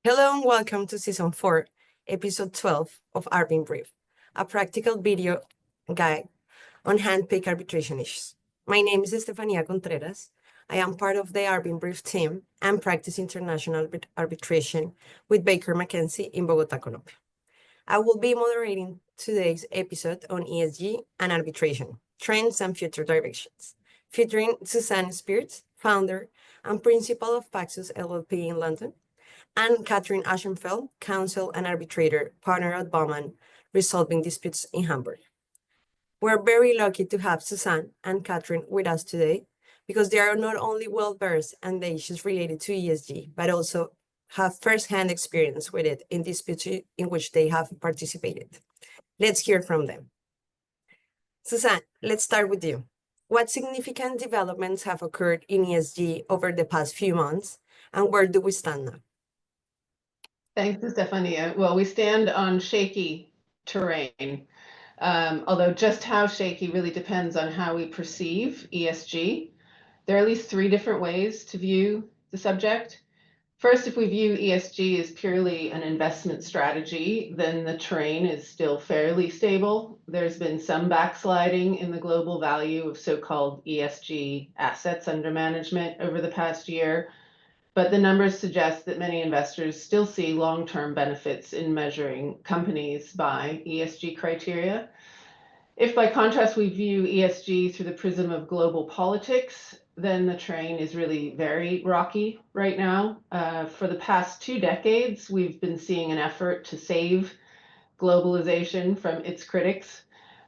Hello and welcome to Season 4, Episode 12 of ARBinBRIEF, a practical video guide on hand-picked arbitration issues. My name is Estefanía Contreras. I am part of the ARBinBRIEF team and practice international arbitration with Baker McKenzie in Bogotá, Colombia. I will be moderating today's episode on ESG and arbitration, trends and future directions, featuring Suzanne, founder and principal of Paxos LLP in London, and Kathrin Asschenfeldt, counsel and arbitrator, partner at Baumann, resolving disputes in Hamburg. We're very lucky to have Suzanne and Kathrin with us today because they are not only well-versed in the issues related to ESG, but also have first-hand experience with it in disputes in which they have participated. Let's hear from them. Suzanne, let's start with you. What significant developments have occurred in ESG over the past few months, and where do we stand now? Thanks, Estefanía. Well, we stand on shaky terrain, although just how shaky really depends on how we perceive ESG. There are at least three different ways to view the subject. First, if we view ESG as purely an investment strategy, then the terrain is still fairly stable. There's been some backsliding in the global value of so-called ESG assets under management over the past year, but the numbers suggest that many investors still see long-term benefits in measuring companies by ESG criteria. If by contrast we view ESG through the prism of global politics, then the terrain is really very rocky right now. For the past 2 decades, we've been seeing an effort to save globalization from its critics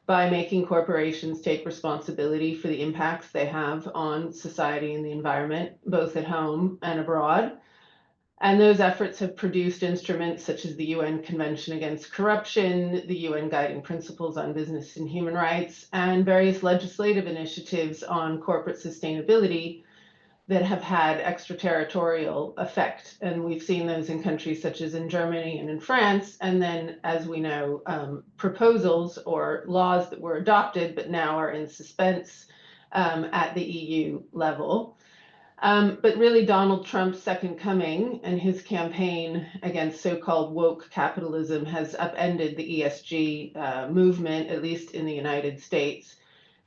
by making corporations take responsibility for the impacts they have on society and the environment, both at home and abroad. And those efforts have produced instruments such as the UN Convention Against Corruption, the UN Guiding Principles on Business and Human Rights, and various legislative initiatives on corporate sustainability that have had extraterritorial effect. And we've seen those in countries such as in Germany and in France. And then, as we know, proposals or laws that were adopted but now are in suspense at the EU level. But really, Donald Trump's second coming and his campaign against so-called woke capitalism has upended the ESG movement, at least in the United States,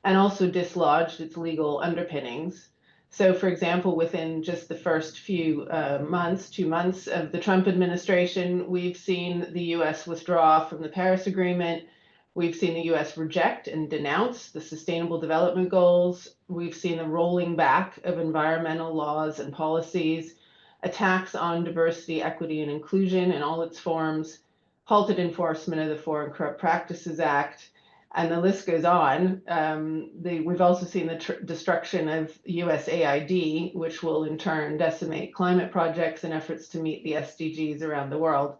and also dislodged its legal underpinnings. So, for example, within just the first few months, 2 months of the Trump administration, we've seen the U.S. withdraw from the Paris Agreement. We've seen the U.S. reject and denounce the Sustainable Development Goals. We've seen the rolling back of environmental laws and policies, attacks on diversity, equity, and inclusion in all its forms, halted enforcement of the Foreign Corrupt Practices Act, and the list goes on. We've also seen the destruction of USAID, which will in turn decimate climate projects and efforts to meet the SDGs around the world.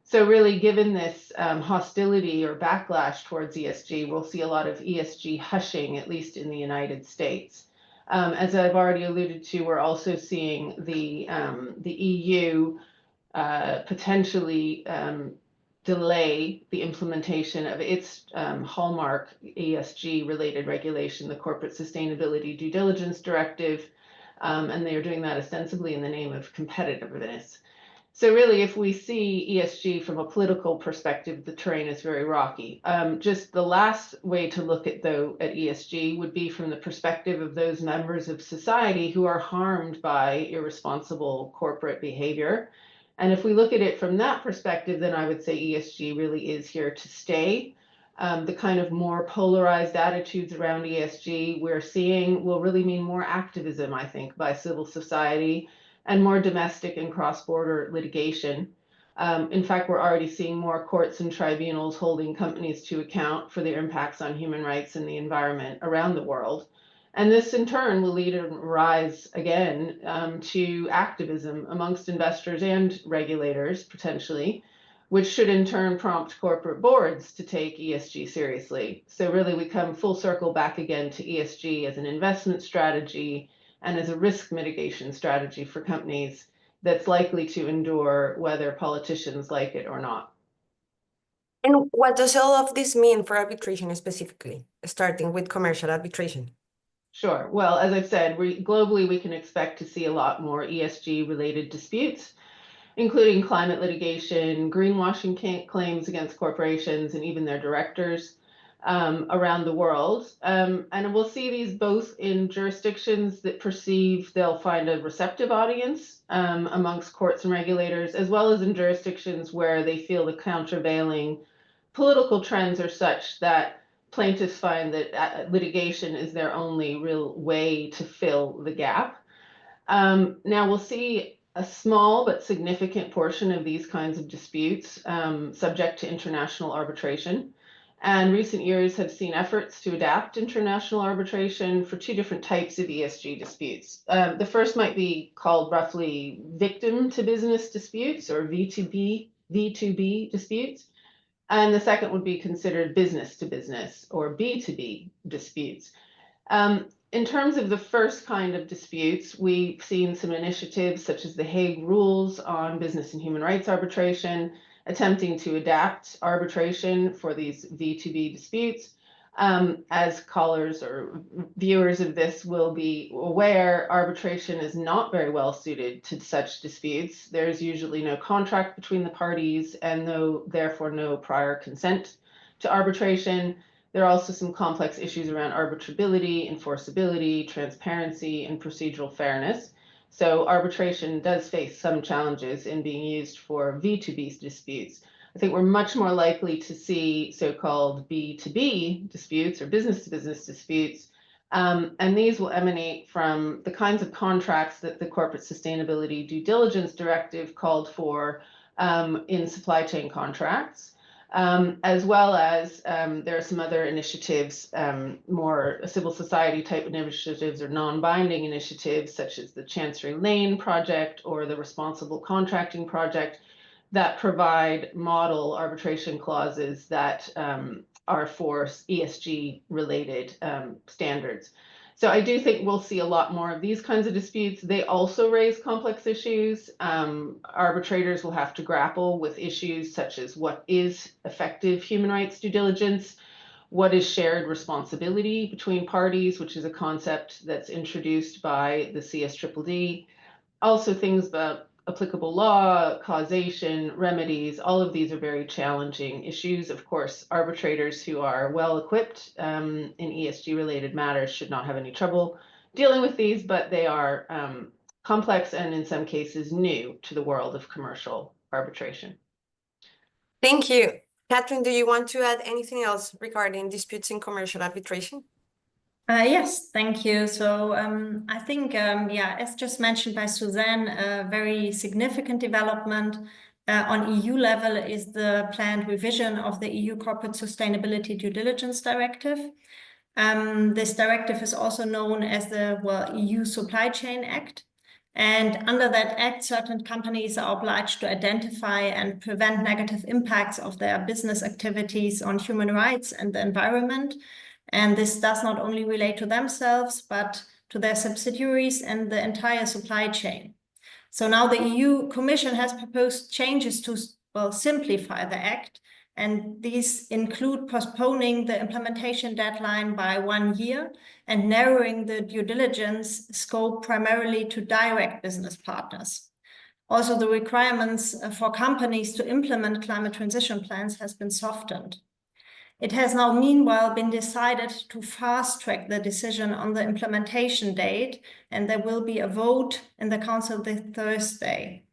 So really, given this hostility or backlash towards ESG, we'll see a lot of ESG hushing, at least in the United States. As I've already alluded to, we're also seeing the EU potentially delay the implementation of its hallmark ESG-related regulation, the Corporate Sustainability Due Diligence Directive, and they are doing that ostensibly in the name of competitiveness. So really, if we see ESG from a political perspective, the terrain is very rocky. Just the last way to look at ESG would be from the perspective of those members of society who are harmed by irresponsible corporate behavior. And if we look at it from that perspective, then I would say ESG really is here to stay. The kind of more polarized attitudes around ESG we're seeing will really mean more activism, I think, by civil society and more domestic and cross-border litigation. In fact, we're already seeing more courts and tribunals holding companies to account for their impacts on human rights and the environment around the world. And this, in turn, will lead a rise again to activism amongst investors and regulators, potentially, which should in turn prompt corporate boards to take ESG seriously. So really, we come full circle back again to ESG as an investment strategy and as a risk mitigation strategy for companies that's likely to endure whether politicians like it or not. And what does all of this mean for arbitration specifically, starting with commercial arbitration? Sure. Well, as I've said, globally, we can expect to see a lot more ESG-related disputes. including climate litigation, greenwashing claims against corporations and even their directors around the world. And we'll see these both in jurisdictions that perceive they'll find a receptive audience amongst courts and regulators, as well as in jurisdictions where they feel the countervailing political trends are such that plaintiffs find that litigation is their only real way to fill the gap. Now we'll see a small but significant portion of these kinds of disputes subject to international arbitration. And recent years have seen efforts to adapt international arbitration for two different types of ESG disputes. The first might be called roughly victim to business disputes, or V2B disputes. And the second would be considered business to business, or B2B disputes. In terms of the first kind of disputes, we've seen some initiatives such as the Hague Rules on Business and Human Rights Arbitration, attempting to adapt arbitration for these V2B disputes. As callers or viewers of this will be aware, arbitration is not very well suited to such disputes. There's usually no contract between the parties and therefore no prior consent to arbitration. There are also some complex issues around arbitrability, enforceability, transparency, and procedural fairness. So arbitration does face some challenges in being used for V2B disputes. I think we're much more likely to see so-called B2B disputes or business-to-business disputes, and these will emanate from the kinds of contracts that the Corporate Sustainability Due Diligence Directive called for in supply chain contracts. As well as there are some other initiatives, more civil society type initiatives or non-binding initiatives, such as the Chancery Lane Project or the Responsible Contracting Project, that provide model arbitration clauses that are for ESG related standards. So I do think we'll see a lot more of these kinds of disputes. They also raise complex issues. Arbitrators will have to grapple with issues such as what is effective human rights due diligence, what is shared responsibility between parties, which is a concept that's introduced by the CSDDD. Also things about applicable law, causation, remedies, all of these are very challenging issues. Of course, arbitrators who are well equipped in ESG related matters should not have any trouble dealing with these, but they are complex and in some cases new to the world of commercial arbitration. Thank you. Kathrin, do you want to add anything else regarding disputes in commercial arbitration? Yes, thank you. So I think, yeah, as just mentioned by Suzanne, a very significant development on EU level is the planned revision of the EU Corporate Sustainability Due Diligence Directive. This directive is also known as the EU Supply Chain Act. And under that act, certain companies are obliged to identify and prevent negative impacts of their business activities on human rights and the environment. And this does not only relate to themselves, but to their subsidiaries and the entire supply chain. So now the EU Commission has proposed changes to simplify the act. And these include postponing the implementation deadline by 1 year and narrowing the due diligence scope primarily to direct business partners. Also, the requirements for companies to implement climate transition plans has been softened. It has now meanwhile been decided to fast-track the decision on the implementation date, and there will be a vote in the Council this Thursday.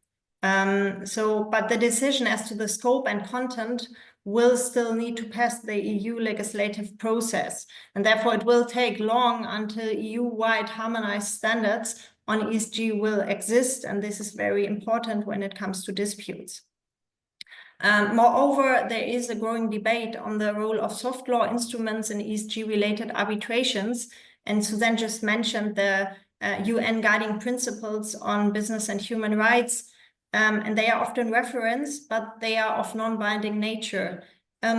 But the decision as to the scope and content will still need to pass the EU legislative process, and therefore it will take long until EU-wide harmonized standards on ESG will exist, and this is very important when it comes to disputes. Moreover, there is a growing debate on the role of soft law instruments in ESG-related arbitrations, and Suzanne just mentioned the UN guiding principles on business and human rights, and they are often referenced, but they are of non-binding nature.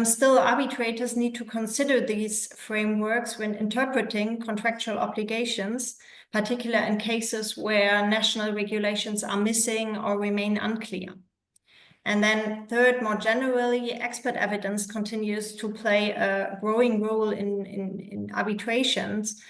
Still, arbitrators need to consider these frameworks when interpreting contractual obligations, particularly in cases where national regulations are missing or remain unclear. And then third, more generally, expert evidence continues to play a growing role in arbitrations.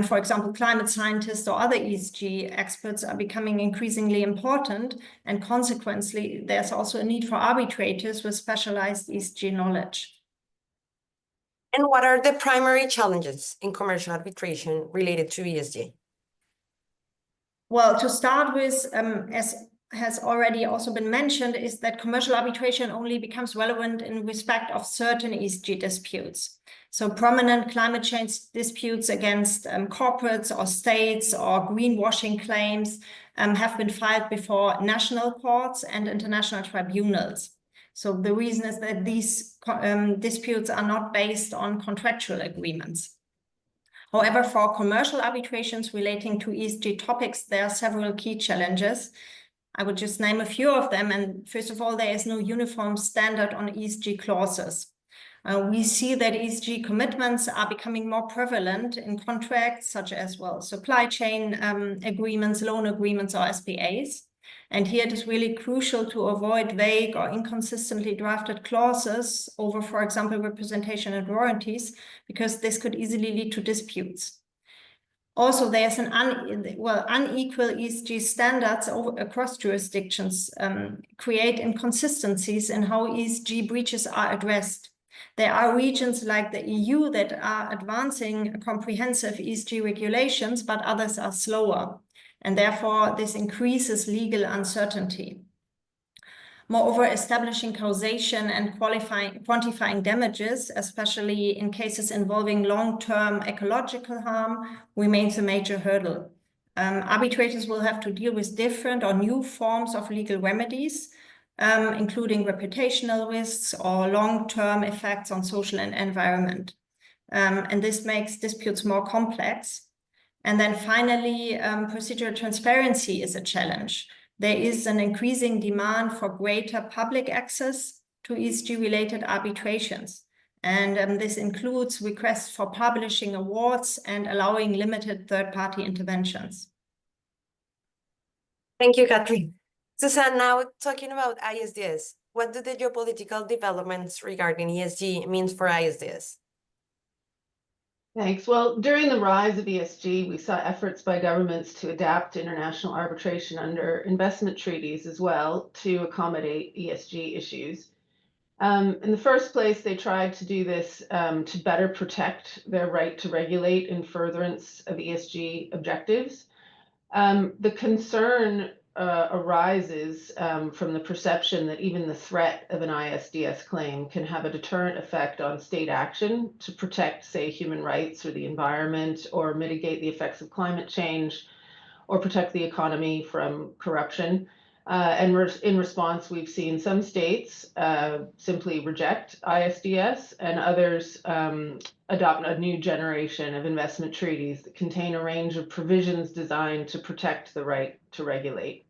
For example, climate scientists or other ESG experts are becoming increasingly important, and consequently, there's also a need for arbitrators with specialized ESG knowledge. And what are the primary challenges in commercial arbitration related to ESG? Well, to start with, as has already also been mentioned, is that commercial arbitration only becomes relevant in respect of certain ESG disputes. So prominent climate change disputes against corporates or states or greenwashing claims have been filed before national courts and international tribunals. So the reason is that these disputes are not based on contractual agreements. However, for commercial arbitrations relating to ESG topics, there are several key challenges. I would just name a few of them. And first of all, there is no uniform standard on ESG clauses. We see that ESG commitments are becoming more prevalent in contracts such as, well, supply chain agreements, loan agreements, or SPAs. And here it is really crucial to avoid vague or inconsistently drafted clauses over, for example, representation and warranties, because this could easily lead to disputes. Also, there's an unequal ESG standards across jurisdictions create inconsistencies in how ESG breaches are addressed. There are regions like the EU that are advancing comprehensive ESG regulations, but others are slower. And therefore, this increases legal uncertainty. Moreover, establishing causation and quantifying damages, especially in cases involving long-term ecological harm, remains a major hurdle. Arbitrators will have to deal with different or new forms of legal remedies, including reputational risks or long-term effects on social and environment. And this makes disputes more complex. And then finally, procedural transparency is a challenge. There is an increasing demand for greater public access to ESG-related arbitrations. And this includes requests for publishing awards and allowing limited third-party interventions. Thank you, Kathrin. Suzanne, now talking about ISDS, what do the geopolitical developments regarding ESG mean for ISDS? Thanks. Well, during the rise of ESG, we saw efforts by governments to adapt international arbitration under investment treaties as well to accommodate ESG issues. In the first place, they tried to do this to better protect their right to regulate in furtherance of ESG objectives. The concern arises from the perception that even the threat of an ISDS claim can have a deterrent effect on state action to protect, say, human rights or the environment, or mitigate the effects of climate change, or protect the economy from corruption. And in response, we've seen some states simply reject ISDS, and others adopt a new generation of investment treaties that contain a range of provisions designed to protect the right to regulate.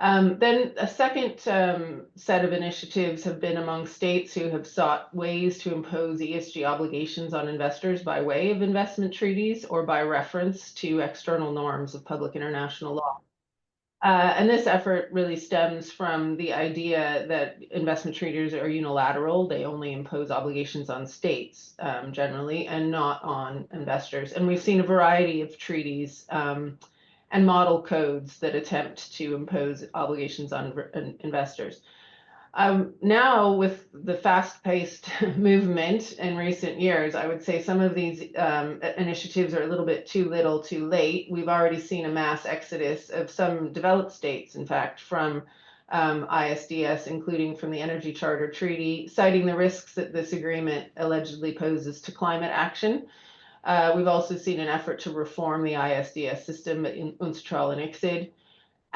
Then a second set of initiatives have been among states who have sought ways to impose ESG obligations on investors by way of investment treaties or by reference to external norms of public international law. And this effort really stems from the idea that investment treaties are unilateral. They only impose obligations on states generally, and not on investors. And we've seen a variety of treaties and model codes that attempt to impose obligations on investors. Now, with the fast-paced movement in recent years, I would say some of these initiatives are a little bit too little, too late. We've already seen a mass exodus of some developed states, in fact, from ISDS, including from the Energy Charter Treaty, citing the risks that this agreement allegedly poses to climate action. We've also seen an effort to reform the ISDS system in 𝗔𝗥𝗕𝗙 and 𝗥𝗕𝗙.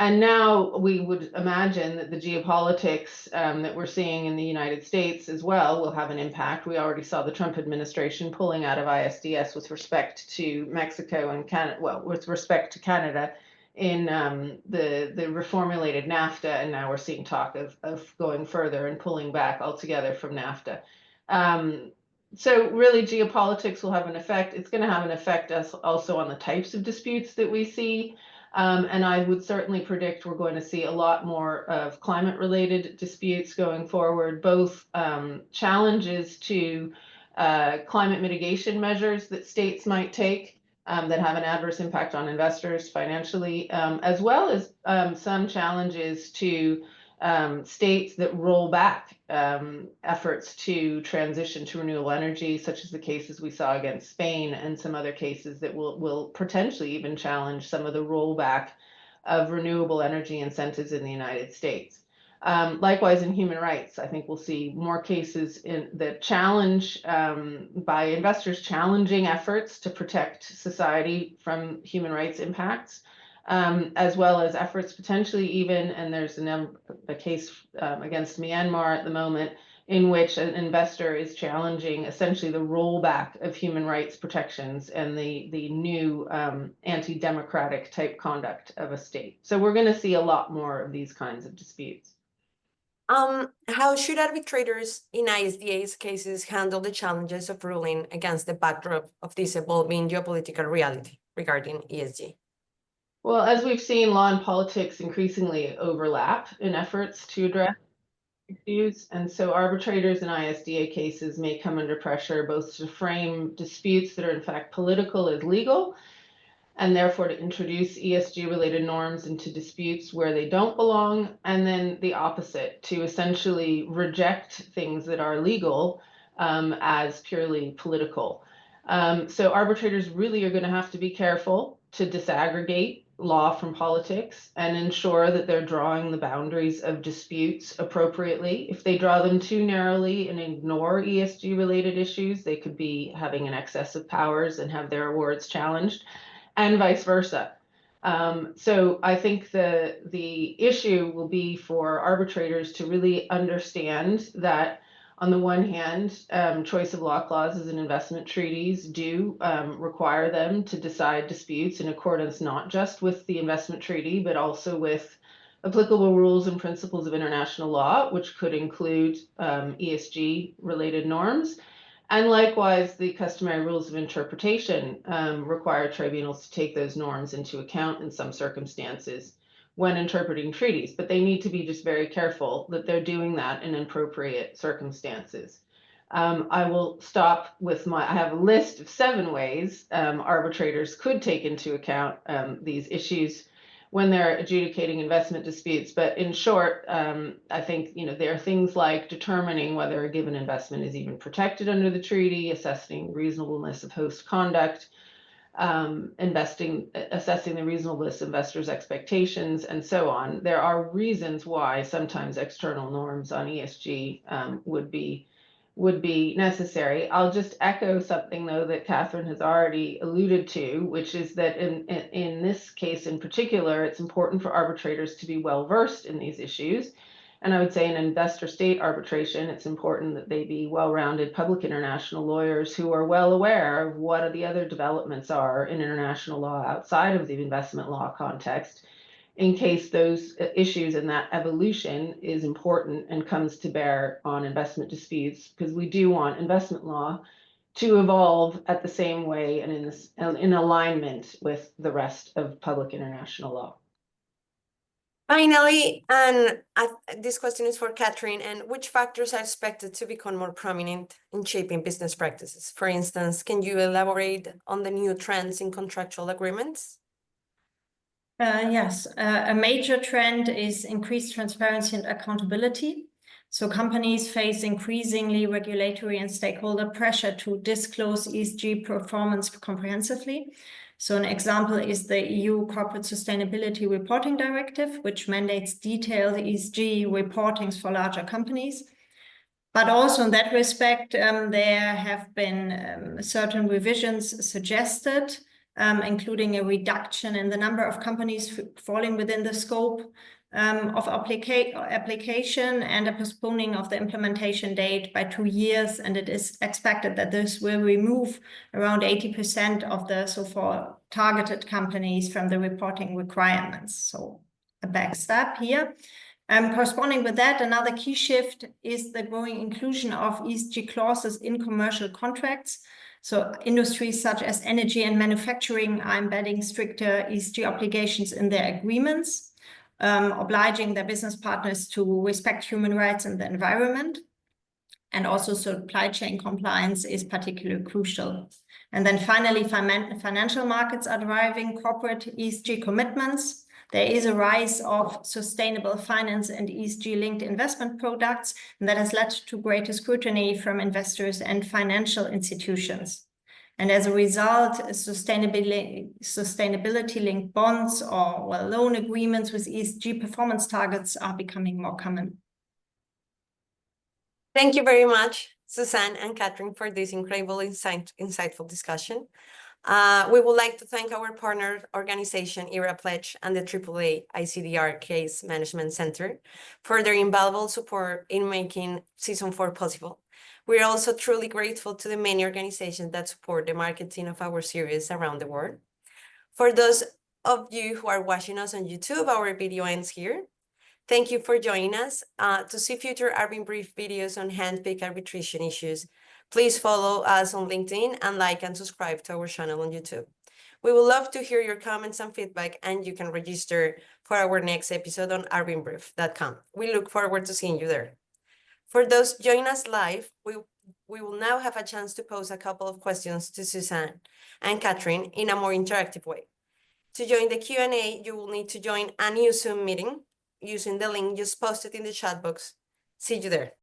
And now we would imagine that the geopolitics that we're seeing in the United States as well will have an impact. We already saw the Trump administration pulling out of ISDS with respect to Mexico and Canada, well, with respect to Canada in the reformulated NAFTA, and now we're seeing talk of going further and pulling back altogether from NAFTA. So really, geopolitics will have an effect. It's going to have an effect also on the types of disputes that we see. And I would certainly predict we're going to see a lot more of climate-related disputes going forward, both challenges to climate mitigation measures that states might take, that have an adverse impact on investors financially, as well as some challenges to states that roll back efforts to transition to renewable energy, such as the cases we saw against Spain, and some other cases that will potentially even challenge some of the rollback of renewable energy incentives in the United States. Likewise, in human rights, I think we'll see more cases that challenge by investors challenging efforts to protect society from human rights impacts, as well as efforts potentially even, and there's a case against Myanmar at the moment, in which an investor is challenging essentially the rollback of human rights protections and the new anti-democratic type conduct of a state. So we're going to see a lot more of these kinds of disputes. How should arbitrators in ISDA's cases handle the challenges of ruling against the backdrop of this evolving geopolitical reality regarding ESG? Well, as we've seen, law and politics increasingly overlap in efforts to address issues, and so arbitrators in ISDA cases may come under pressure both to frame disputes that are in fact political as legal, and therefore to introduce ESG-related norms into disputes where they don't belong, and then the opposite, to essentially reject things that are legal as purely political. So arbitrators really are going to have to be careful to disaggregate law from politics and ensure that they're drawing the boundaries of disputes appropriately. If they draw them too narrowly and ignore ESG-related issues, they could be having an excess of powers and have their awards challenged, and vice versa. So I think the issue will be for arbitrators to really understand that, on the one hand, choice of law clauses in investment treaties do require them to decide disputes in accordance not just with the investment treaty, but also with applicable rules and principles of international law, which could include ESG-related norms. And likewise, the customary rules of interpretation require tribunals to take those norms into account in some circumstances when interpreting treaties, but they need to be just very careful that they're doing that in appropriate circumstances. I will stop with I have a list of 7 ways arbitrators could take into account these issues when they're adjudicating investment disputes. But in short, I think there are things like determining whether a given investment is even protected under the treaty, assessing reasonableness of host conduct, assessing the reasonableness of investors' expectations, and so on. There are reasons why sometimes external norms on ESG would be necessary. I'll just echo something, though, that Kathrin has already alluded to, which is that in this case in particular, it's important for arbitrators to be well-versed in these issues. And I would say in investor-state arbitration, it's important that they be well-rounded public international lawyers who are well aware of what the other developments are in international law outside of the investment law context, in case those issues and that evolution is important and comes to bear on investment disputes, because we do want investment law to evolve at the same way and in alignment with the rest of public international law. Finally, and this question is for Kathrin, and which factors are expected to become more prominent in shaping business practices? For instance, can you elaborate on the new trends in contractual agreements? Yes, a major trend is increased transparency and accountability. So companies face increasingly regulatory and stakeholder pressure to disclose ESG performance comprehensively. So an example is the EU Corporate Sustainability Reporting Directive, which mandates detailed ESG reportings for larger companies. But also in that respect, there have been certain revisions suggested, including a reduction in the number of companies falling within the scope of application and a postponing of the implementation date by 2 years. And it is expected that this will remove around 80% of the so-called targeted companies from the reporting requirements. So a back step here. Corresponding with that, another key shift is the growing inclusion of ESG clauses in commercial contracts. So industries such as energy and manufacturing are embedding stricter ESG obligations in their agreements, obliging their business partners to respect human rights and the environment. and also supply chain compliance is particularly crucial. And then finally, financial markets are driving corporate ESG commitments. There is a rise of sustainable finance and ESG-linked investment products, and that has led to greater scrutiny from investors and financial institutions. And as a result, sustainability-linked bonds or loan agreements with ESG performance targets are becoming more common. Thank you very much, Suzanne and Kathrin, for this incredible, insightful discussion. We would like to thank our partner organization, 𝗔𝗥𝗕𝗙, and the AAA ICDR Case Management Center for their invaluable support in making Season 4 possible. We are also truly grateful to the many organizations that support the marketing of our series around the world. For those of you who are watching us on YouTube, our video ends here. Thank you for joining us. To see future ARBinBRIEF videos on handpicked arbitration issues, please follow us on LinkedIn and like and subscribe to our channel on YouTube. We would love to hear your comments and feedback, and you can register for our next episode on arbinbrief.com. We look forward to seeing you there. For those joining us live, we will now have a chance to pose a couple of questions to Suzanne and Kathrin in a more interactive way. To join the Q&A, you will need to join a new Zoom meeting using the link just posted in the chat box. See you there.